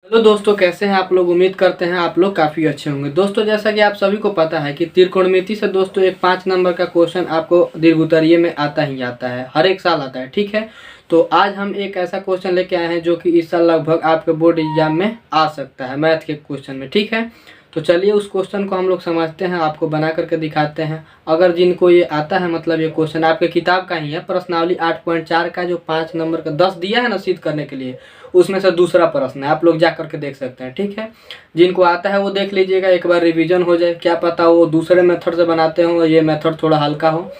Hello दोस्तों, कैसे हैं आप लोग। उम्मीद करते हैं आप लोग काफ़ी अच्छे होंगे। दोस्तों, जैसा कि आप सभी को पता है कि त्रिकोणमिति से दोस्तों एक 5 नंबर का क्वेश्चन आपको दीर्घोत्तरीय में आता ही आता है, हर एक साल आता है। ठीक है, तो आज हम एक ऐसा क्वेश्चन लेके आए हैं जो कि इस साल लगभग आपके बोर्ड एग्जाम में आ सकता है, मैथ के क्वेश्चन में। ठीक है, तो चलिए उस क्वेश्चन को हम लोग समझते हैं, आपको बना करके दिखाते हैं। अगर जिनको ये आता है, मतलब ये क्वेश्चन आपके किताब का ही है, प्रश्नावली 8.4 का जो 5 नंबर का 10 दिया है ना सिद्ध करने के लिए, उसमें से दूसरा प्रश्न है, आप लोग जा करके देख सकते हैं। ठीक है, जिनको आता है वो देख लीजिएगा, एक बार रिवीजन हो जाए, क्या पता वो दूसरे मेथड से बनाते हो, ये मेथड थोड़ा हल्का हो।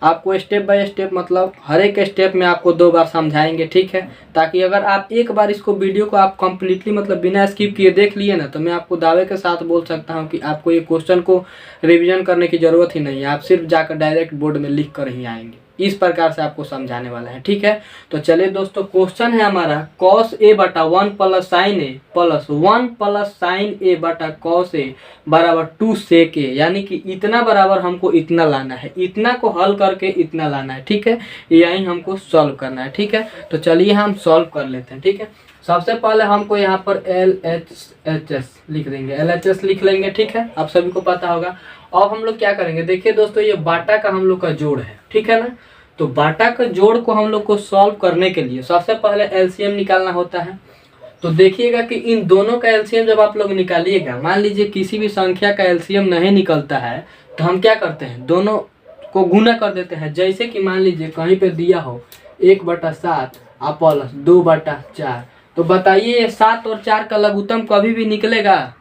आपको स्टेप बाय स्टेप, मतलब हर एक स्टेप में आपको 2 बार समझाएंगे। ठीक है, ताकि अगर आप एक बार इसको वीडियो को आप कंप्लीटली मतलब बिना स्किप किए देख लिए ना, तो मैं आपको दावे के साथ बोल सकता हूं कि आपको ये क्वेश्चन को रिवीजन करने की ज़रूरत ही नहीं है। आप सिर्फ जाकर डायरेक्ट बोर्ड में लिख कर ही आएंगे, इस प्रकार से आपको समझाने वाला है। ठीक है, तो चलिए दोस्तों, क्वेश्चन है हमारा cos a बटा 1 प्लस साइन ए प्लस 1 प्लस साइन ए बटा cos a बराबर 2 sec a, यानी कि इतना बराबर हमको इतना लाना है, इतना को हल करके इतना लाना है। ठीक है, यही हमको सॉल्व करना है। ठीक है, तो चलिए हम सॉल्व कर लेते हैं। ठीक है, सबसे पहले हमको यहाँ पर LHS लिख देंगे, LHS लिख लेंगे। ठीक है, आप सभी को पता होगा। अब हम लोग क्या करेंगे, देखिए दोस्तों, ये बाटा का हम लोग का जोड़ है। ठीक है ना, तो बाटा का जोड़ को हम लोग को सॉल्व करने के लिए सबसे पहले एलसीएम निकालना होता है। तो देखिएगा कि इन दोनों का एलसीएम जब आप लोग निकालिएगा, मान लीजिए किसी भी संख्या का एलसीएम नहीं निकलता है, तो हम क्या करते हैं, दोनों को गुना कर देते हैं। जैसे कि मान लीजिए कहीं पे दिया हो 1/7 प्लस 2/4, तो बताइए 7 और 4 का लघुत्तम कभी भी निकलेगा?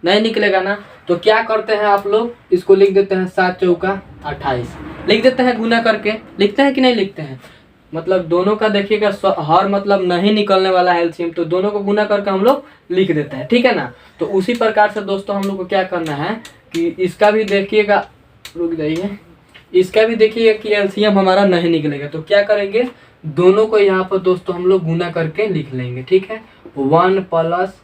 नहीं निकलेगा ना। तो क्या करते हैं आप लोग, इसको लिख देते हैं 7 चौका 28, लिख देते हैं गुना करके। लिखते हैं कि नहीं लिखते हैं, मतलब दोनों का देखिएगा हर मतलब नहीं निकलने वाला है एलसीएम, तो दोनों को गुना करके हम लोग लिख देते हैं। ठीक है ना, तो उसी प्रकार से दोस्तों हम लोग को क्या करना है कि इसका भी देखिएगा, रुक जाइए, इसका भी देखिएगा कि एलसीएम हमारा नहीं निकलेगा, तो क्या करेंगे, दोनों को यहाँ पर दोस्तों हम लोग गुना करके लिख लेंगे। ठीक है, 1 प्लस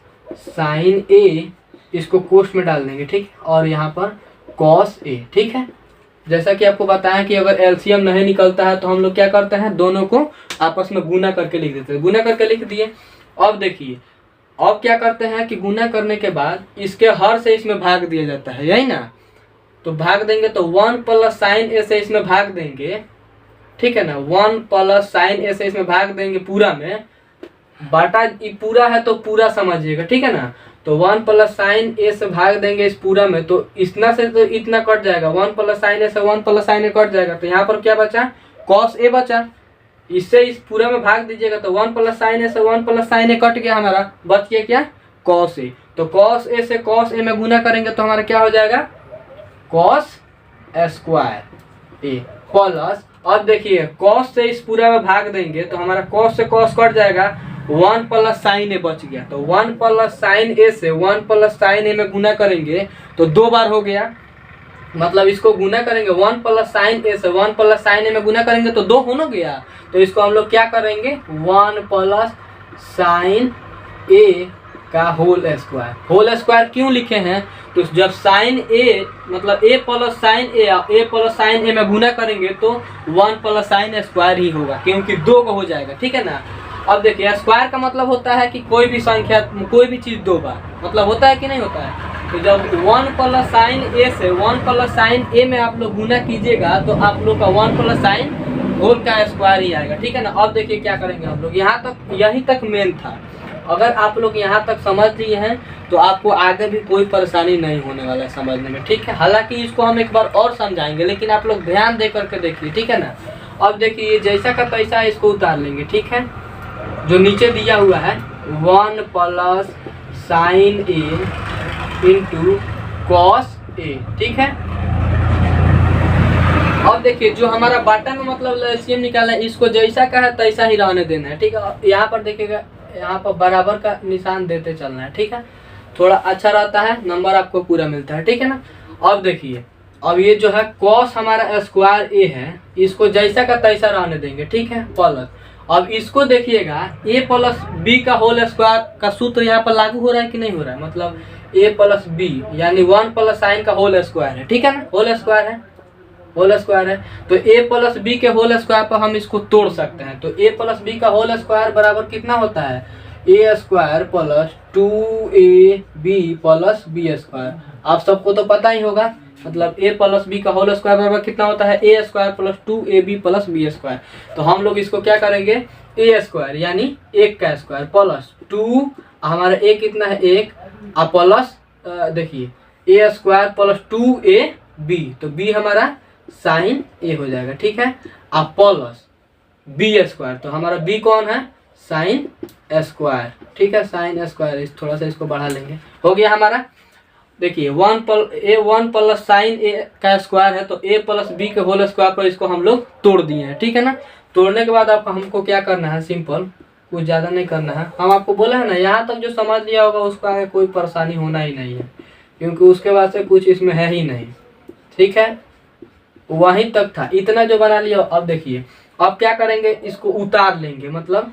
साइन ए, इसको कोष्ठ में डाल देंगे। ठीक, और यहाँ पर कॉस ए। ठीक है, जैसा कि आपको बताया कि अगर एलसीएम नहीं निकलता है तो हम लोग क्या करते हैं, दोनों को आपस में गुना करके लिख देते हैं। गुना करके लिख दिए। अब देखिए, अब क्या करते हैं कि गुना करने के बाद इसके हर से इसमें भाग दिया जाता है, यही ना। तो भाग देंगे तो 1 प्लस साइन ए से इसमें भाग देंगे। ठीक है ना, 1 प्लस साइन ए से इसमें भाग देंगे पूरा में। बाटा पूरा है तो पूरा समझिएगा। ठीक है ना, तो 1 प्लस साइन ए से भाग देंगे इस पूरा में, तो इतना से तो इतना कट जाएगा, 1 प्लस साइन ए से 1 प्लस साइन ए कट जाएगा, तो यहाँ पर क्या बचा, कॉस ए बचा। इससे इस पूरा में भाग दीजिएगा तो 1 प्लस साइन ए से 1 प्लस साइन ए कट गया, हमारा बच गया क्या, कॉस ए। तो कॉस ए से कॉस ए में गुना करेंगे तो हमारा क्या हो जाएगा, कॉस स्क्वायर ए प्लस, अब देखिए कॉस से इस पूरा में भाग देंगे तो हमारा कॉस से कॉस कट जाएगा, 1 प्लस साइन ए बच गया। तो 1 प्लस साइन ए से 1 प्लस साइन ए में गुना करेंगे तो 2 बार हो गया, मतलब इसको गुना करेंगे 1 प्लस साइन ए से 1 प्लस साइन ए में गुना करेंगे तो 2 हो गया। तो इसको हम लोग क्या करेंगे, 1 प्लस साइन ए का होल स्क्वायर। होल स्क्वायर क्यों लिखे हैं, तो जब साइन ए मतलब ए प्लस साइन ए प्लस साइन ए में गुना करेंगे तो 1 प्लस साइन स्क्वायर ही होगा, क्योंकि 2 को हो जाएगा। ठीक है ना, अब देखिए स्क्वायर का मतलब होता है कि कोई भी संख्या, कोई भी चीज़ 2 बार, मतलब होता है कि नहीं होता है। तो जब 1 प्लस साइन ए से 1 प्लस साइन ए में आप लोग गुना कीजिएगा तो आप लोग का 1 प्लस साइन होल का स्क्वायर ही आएगा। ठीक है ना, अब देखिए क्या करेंगे हम लोग, यहाँ तक, यही तक मेन था। अगर आप लोग यहाँ तक समझ लिए हैं तो आपको आगे भी कोई परेशानी नहीं होने वाला है समझने में। ठीक है, हालांकि इसको हम एक बार और समझाएंगे, लेकिन आप लोग ध्यान दे करके देखिए। ठीक है ना, अब देखिए जैसा का तैसा इसको उतार लेंगे। ठीक है, जो नीचे दिया हुआ है 1 plus sign A into cos A. ठीक है, अब देखिए जो हमारा बाटा में मतलब एलसीएम निकालना है, इसको जैसा का है तैसा ही रहने देना है। ठीक है, यहाँ पर देखिएगा, यहाँ पर बराबर का निशान देते चलना है। ठीक है, थोड़ा अच्छा रहता है, नंबर आपको पूरा मिलता है। ठीक है ना, अब देखिए, अब ये जो है कॉस हमारा स्क्वायर ए है, इसको जैसा का तैसा रहने देंगे। ठीक है, प्लस, अब इसको देखिएगा a प्लस बी का होल स्क्वायर का सूत्र यहाँ पर लागू हो रहा है कि नहीं हो रहा है, मतलब a प्लस बी यानी 1 प्लस साइन का होल स्क्वायर है। ठीक है ना, होल स्क्वायर है, होल स्क्वायर है, तो a प्लस बी के होल स्क्वायर पर हम इसको तोड़ सकते हैं। तो a प्लस बी का होल स्क्वायर बराबर कितना होता है, A square plus 2ab plus B square. आप सबको तो पता ही होगा, मतलब a प्लस बी का होल स्क्वायर बराबर कितना होता है, A square plus 2ab plus B square. तो हम लोग इसको क्या करेंगे, ए स्क्वायर यानी एक का स्क्वायर प्लस 2, हमारा a कितना है 1, और प्लस देखिए ए स्क्वायर प्लस 2ab, तो b हमारा साइन a हो जाएगा, ठीक है। अब प्लस बी स्क्वायर, तो हमारा b कौन है, साइन स्क्वायर, ठीक है, साइन स्क्वायर। इस थोड़ा सा इसको बढ़ा लेंगे, हो गया हमारा। देखिए वन प्लस साइन ए का स्क्वायर है, तो a प्लस बी के होल स्क्वायर पर इसको हम लोग तोड़ दिए हैं, ठीक है ना। तोड़ने के बाद आपको हमको क्या करना है, सिंपल, कुछ ज़्यादा नहीं करना है। हम आपको बोला है ना, यहाँ तक जो समझ लिया होगा उसको आगे कोई परेशानी होना ही नहीं है, क्योंकि उसके बाद से कुछ इसमें है ही नहीं, ठीक है। वहीं तक था, इतना जो बना लिया। अब देखिए अब क्या करेंगे, इसको उतार लेंगे, मतलब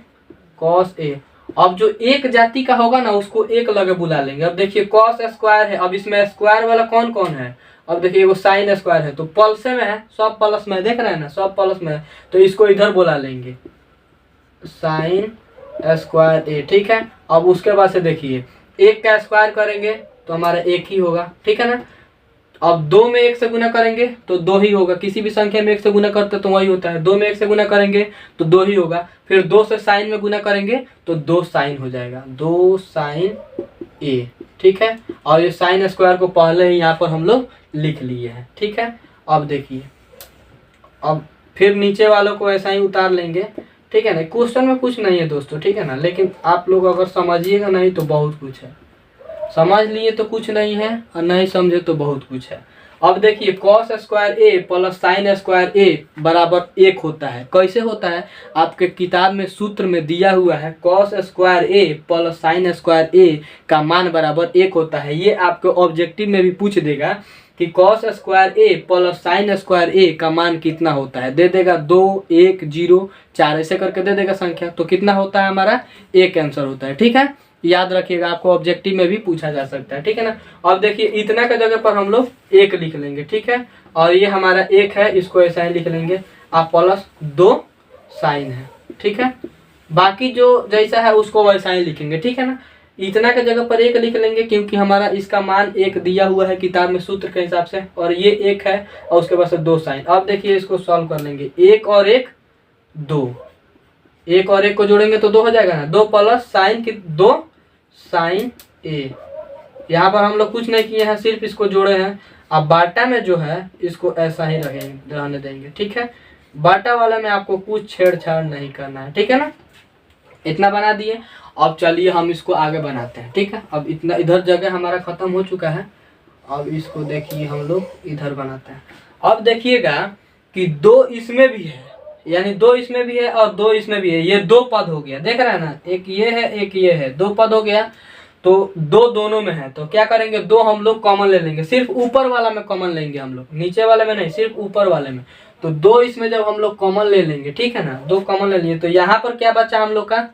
कॉस ए। अब जो एक जाति का होगा ना उसको एक लगे बुला लेंगे। अब देखिए कॉस स्क्वायर है, अब इसमें स्क्वायर वाला कौन कौन है, अब देखिए वो साइन स्क्वायर है, तो प्लस में है, सब प्लस में, देख रहे हैं ना, सब प्लस में है, तो इसको इधर बुला लेंगे साइन स्क्वायर ए, ठीक है। अब उसके बाद से देखिए एक का स्क्वायर करेंगे तो हमारा एक ही होगा, ठीक है ना। अब दो में एक से गुना करेंगे तो दो ही होगा, किसी भी संख्या में एक से गुना करते तो वही होता है, दो में एक से गुना करेंगे तो दो ही होगा। फिर दो से साइन में गुना करेंगे तो दो साइन हो जाएगा, दो साइन ए, ठीक है। और ये साइन स्क्वायर को पहले ही यहाँ पर हम लोग लिख लिए हैं, ठीक है। अब देखिए अब फिर नीचे वालों को ऐसा ही उतार लेंगे, ठीक है ना। क्वेश्चन में कुछ नहीं है दोस्तों, ठीक है ना, लेकिन आप लोग अगर समझिएगा नहीं तो बहुत कुछ है, समझ लिए तो कुछ नहीं है, और नहीं समझे तो बहुत कुछ है। अब देखिए कॉस स्क्वायर ए प्लस साइन स्क्वायर ए बराबर एक होता है। कैसे होता है, आपके किताब में सूत्र में दिया हुआ है, कॉस स्क्वायर ए प्लस साइन स्क्वायर ए का मान बराबर एक होता है। ये आपको ऑब्जेक्टिव में भी पूछ देगा कि कॉस स्क्वायर ए प्लस साइन स्क्वायर ए का मान कितना होता है, दे देगा 2 1 0 4 ऐसे करके दे देगा संख्या, तो कितना होता है हमारा, एक आंसर होता है, ठीक है। याद रखिएगा, आपको ऑब्जेक्टिव में भी पूछा जा सकता है, ठीक है ना। अब देखिए इतना का जगह पर हम लोग एक लिख लेंगे, ठीक है, और ये हमारा एक है, इसको ऐसा ही लिख लेंगे, आप प्लस 2 साइन है, ठीक है। बाकी जो जैसा है उसको वैसा ही लिखेंगे, ठीक है ना। इतना के जगह पर एक लिख लेंगे क्योंकि हमारा इसका मान एक दिया हुआ है किताब में सूत्र के हिसाब से, और ये एक है, और उसके बाद से 2 साइन। अब देखिए इसको सॉल्व कर लेंगे, एक और एक 2, एक और एक को जोड़ेंगे तो 2 हो जाएगा ना, 2 प्लस साइन की 2 साइन ए। यहाँ पर हम लोग कुछ नहीं किए हैं, सिर्फ इसको जोड़े हैं। अब बाटा में जो है इसको ऐसा ही रहने देंगे, ठीक है। बाटा वाला में आपको कुछ छेड़छाड़ नहीं करना है, ठीक है ना। इतना बना दिए, अब चलिए हम इसको आगे बनाते हैं, ठीक है। अब इतना इधर जगह हमारा खत्म हो चुका है, अब इसको देखिए हम लोग इधर बनाते हैं। अब देखिएगा कि 2 इसमें भी है, यानी 2 इसमें भी है और 2 इसमें भी है, ये 2 पद हो गया, देख रहे हैं ना, एक ये है एक ये है, 2 पद हो गया, तो 2 दोनों में है, तो क्या करेंगे, 2 हम लोग कॉमन ले लेंगे, सिर्फ ऊपर वाला में कॉमन लेंगे हम लोग, नीचे वाले में नहीं, सिर्फ ऊपर वाले में। तो 2 इसमें जब हम लोग कॉमन ले लेंगे, ठीक है ना, 2 कॉमन ले लिए, तो यहाँ पर क्या बचा हम लोग का,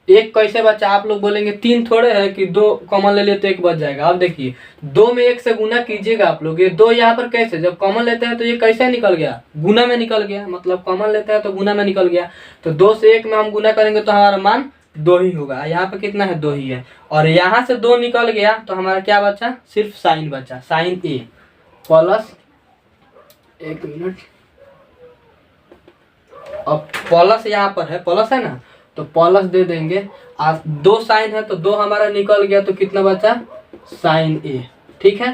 एक कैसे बचा, आप लोग बोलेंगे 3 थोड़े है कि 2 कॉमन ले लिए तो 1 बच जाएगा। अब देखिए 2 में 1 से गुना कीजिएगा आप लोग, ये 2 यहाँ पर कैसे, जब कॉमन लेते हैं तो ये कैसे निकल गया, गुना में निकल गया, मतलब कॉमन लेते हैं तो गुना में निकल गया। तो 2 से 1 में हम गुना करेंगे तो हमारा मान 2 ही होगा, यहाँ पे कितना है, 2 ही है, और यहाँ से 2 निकल गया तो हमारा क्या बचा, सिर्फ साइन बचा, साइन ए प्लस, एक मिनट, अब प्लस यहाँ पर है, प्लस है ना, तो प्लस दे देंगे, आज 2 साइन है तो 2 हमारा निकल गया, तो कितना बचा, साइन ए, ठीक है।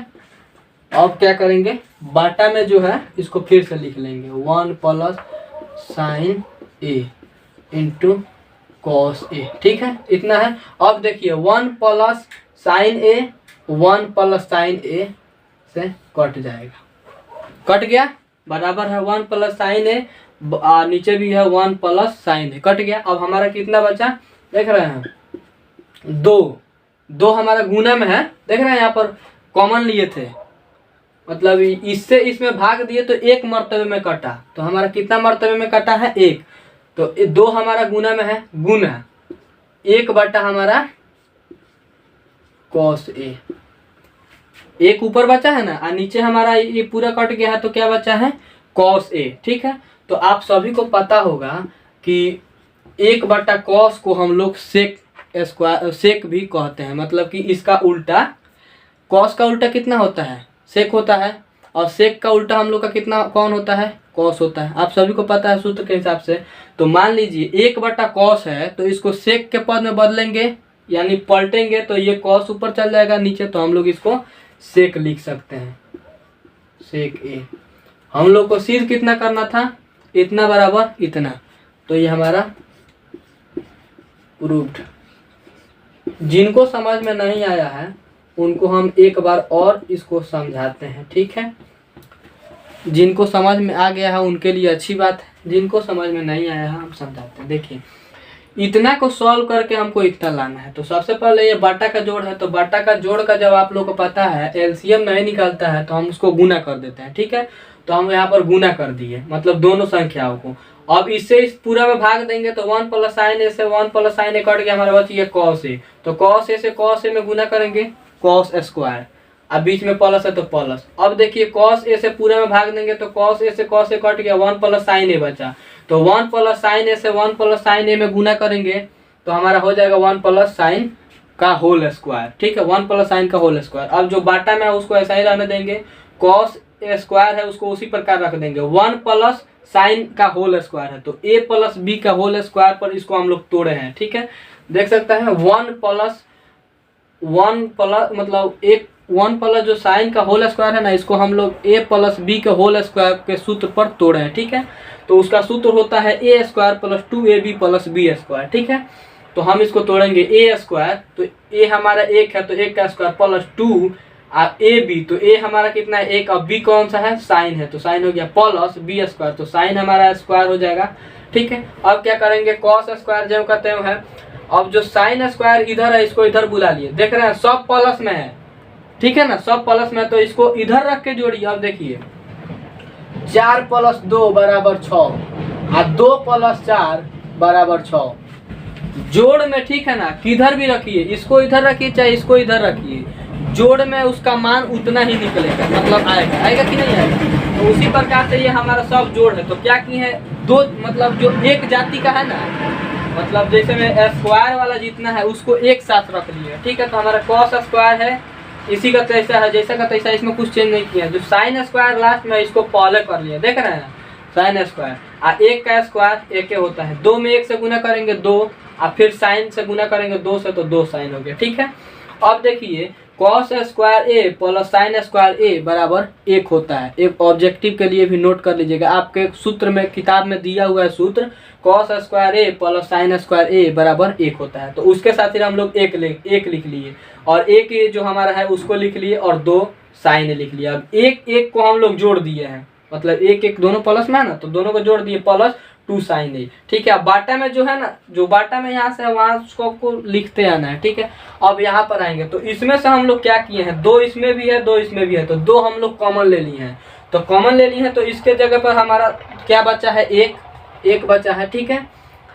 अब क्या करेंगे, बाटा में जो है इसको फिर से लिख लेंगे, 1 plus sign A into cos A, ठीक है, इतना है। अब देखिए 1 प्लस साइन ए 1 प्लस साइन ए से कट जाएगा, कट गया, बराबर है 1 प्लस साइन ए, नीचे भी है 1 प्लस साइन है, कट गया। अब हमारा कितना बचा, देख रहे हैं, 2 हमारा गुना में है, देख रहे हैं यहाँ पर कॉमन लिए थे, मतलब इससे इसमें भाग दिए तो 1 मर्तबे में कटा, तो हमारा कितना मर्तबे में कटा है, 1, तो 2 हमारा गुना में है, गुना 1 बटा हमारा कॉस ए, 1 ऊपर बचा है ना, और नीचे हमारा ये पूरा कट गया है, तो क्या बचा है, कॉस ए, ठीक है। तो आप सभी को पता होगा कि एक बटा कॉस को हम लोग सेक स्क्वायर सेक भी कहते हैं, मतलब कि इसका उल्टा, कॉस का उल्टा कितना होता है, सेक होता है, और सेक का उल्टा हम लोग का कितना कौन होता है, कॉस होता है। आप सभी को पता है सूत्र के हिसाब से। तो मान लीजिए एक बटा कॉस है, तो इसको सेक के पद में बदलेंगे यानी पलटेंगे तो ये कॉस ऊपर चल जाएगा नीचे, तो हम लोग इसको सेक लिख सकते हैं, सेक ए। हम लोग को सिर्फ कितना करना था, इतना बराबर इतना, तो ये हमारा प्रूव्ड। जिनको समझ में नहीं आया है उनको हम एक बार और इसको समझाते हैं, ठीक है। जिनको समझ में आ गया है उनके लिए अच्छी बात है, जिनको समझ में नहीं आया है हम समझाते हैं। देखिए इतना को सॉल्व करके हमको इतना लाना है। तो सबसे पहले ये बाटा का जोड़ है, तो बाटा का जोड़ का जब आप लोग को पता है एलसीएम नहीं निकलता है तो हम उसको गुना कर देते हैं, ठीक है। तो हम यहाँ पर गुना कर दिए, मतलब दोनों संख्याओं को। अब इससे इस पूरा में भाग देंगे तो 1 प्लस साइन ए से 1 प्लस साइन ए कट गया, हमारा बच गया कॉस ए। तो कॉस ए से कॉस ए में गुना करेंगे कॉस स्क्वायर, अब बीच में प्लस है तो प्लस। अब देखिए कॉस ए से पूरे में भाग देंगे तो कॉस ए से कॉस ए कट गया, 1 प्लस साइन ए बचा। तो 1 प्लस साइन ए से 1 प्लस साइन ए में गुना करेंगे तो हमारा हो जाएगा 1 प्लस साइन का होल स्क्वायर, ठीक है, 1 प्लस साइन का होल स्क्वायर। अब जो बाटा में है उसको ऐसा ही रहने देंगे, कॉस ए स्क्वायर है उसको उसी प्रकार रख देंगे। 1 प्लस साइन का होल स्क्वायर है तो ए प्लस बी का होल स्क्वायर पर इसको हम लोग तोड़े हैं, ठीक है। देख सकते हैं 1 प्लस मतलब एक 1 प्लस जो साइन का होल स्क्वायर है ना, इसको हम लोग ए प्लस बी के होल स्क्वायर के सूत्र पर तोड़े हैं, ठीक है। तो उसका सूत्र होता है A square plus 2ab plus B square, ठीक है। तो हम इसको तोड़ेंगे ए स्क्वायर, तो ए हमारा 1 है तो 1 का स्क्वायर प्लस 2 ए बी, तो ए हमारा कितना है 1, अब बी कौन सा है, साइन है, तो साइन हो गया प्लस बी स्क्वायर, तो साइन हमारा स्क्वायर हो जाएगा, ठीक है। अब क्या करेंगे कॉस स्क्वायर जो कहते हैं, अब जो साइन स्क्वायर इधर है इसको इधर बुला लिए, देख रहे हैं सब प्लस में है, ठीक है ना, सब प्लस में, तो इसको इधर रख के जोड़िए। अब देखिए 4 प्लस 2 बराबर 6 और 2 प्लस 4 बराबर 6 जोड़ में, ठीक है ना। किधर भी रखिए, इसको इधर रखिए चाहे इसको इधर रखिए, जोड़ में उसका मान उतना ही निकलेगा, मतलब आएगा कि नहीं आएगा। तो उसी प्रकार से ये हमारा सब जोड़ है। तो क्या किए हैं, दो मतलब जो एक जाति का है ना, मतलब जैसे में स्क्वायर वाला जितना है उसको एक साथ रख लिए, ठीक है। तो हमारा कॉस स्क्वायर है इसी का तैसा है, जैसा का तैसा, इसमें कुछ चेंज नहीं किया। जो साइन स्क्वायर लास्ट में इसको पहले कर लिया, देख रहे हैं साइन स्क्वायर, और 1 का स्क्वायर 1 होता है, 2 में 1 से गुना करेंगे 2, और फिर साइन से गुना करेंगे 2 से, तो 2 साइन हो गया, ठीक है। अब देखिए कॉस स्क्वायर ए प्लस साइन स्क्वायर ए बराबर 1 होता है। एक ऑब्जेक्टिव के लिए भी नोट कर लीजिएगा, आपके सूत्र में किताब में दिया हुआ है सूत्र, कॉस स्क्वायर ए प्लस साइन स्क्वायर ए बराबर 1 होता है। तो उसके साथ ही हम लोग एक लिख लिए, और एक ये जो हमारा है उसको लिख लिए, और 2 साइन लिख लिया। अब एक को हम लोग जोड़ दिए हैं, मतलब एक दोनों प्लस में है ना, तो दोनों को जोड़ दिए प्लस 2 साइन ए, ठीक है। अब बाटा में जो है ना, जो बाटा में यहाँ से वहाँ उसको आपको लिखते आना है, ठीक है। अब यहाँ पर आएंगे तो इसमें से हम लोग क्या किए हैं, 2 इसमें भी है 2 इसमें भी है, तो 2 हम लोग कॉमन ले लिए हैं। तो कॉमन ले लिए हैं तो इसके जगह पर हमारा क्या बचा है, एक बचा है, ठीक है।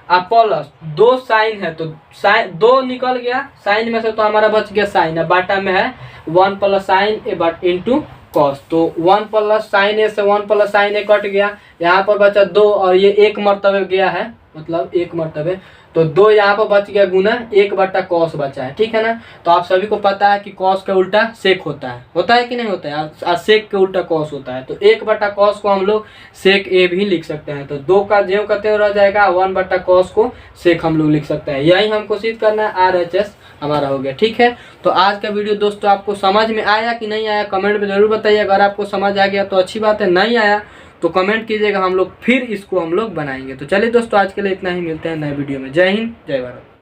अब प्लस 2 साइन है, तो साइन 2 निकल गया साइन में से, तो हमारा बच गया साइन। है बाटा में है 1 plus sign A but into cos, तो 1 प्लस साइन ए से 1 प्लस साइन ए कट गया, यहाँ पर बचा 2, और ये 1 मरतबे गया है, मतलब 1 मरतबे, तो 2 यहाँ पर बच गया गुना 1 बटा कॉस बचा है, ठीक है ना। तो आप सभी को पता है कि कॉस का उल्टा सेक होता है कि नहीं होता है, सेक के उल्टा कॉस होता है। तो 1 बटा कॉस को हम लोग सेक ए भी लिख सकते हैं। तो 2 का ज्यों का त्यों रह जाएगा, 1 बटा कॉस को सेक हम लोग लिख सकते हैं। यही हमको सिद्ध करना है, RHS हमारा हो गया, ठीक है। तो आज का वीडियो दोस्तों आपको समझ में आया कि नहीं आया, कमेंट में जरूर बताइए। अगर आपको समझ आ गया तो अच्छी बात है, नहीं आया तो कमेंट कीजिएगा, हम लोग फिर इसको हम लोग बनाएंगे। तो चलिए दोस्तों आज के लिए इतना ही, मिलते हैं नए वीडियो में। जय हिंद जय भारत।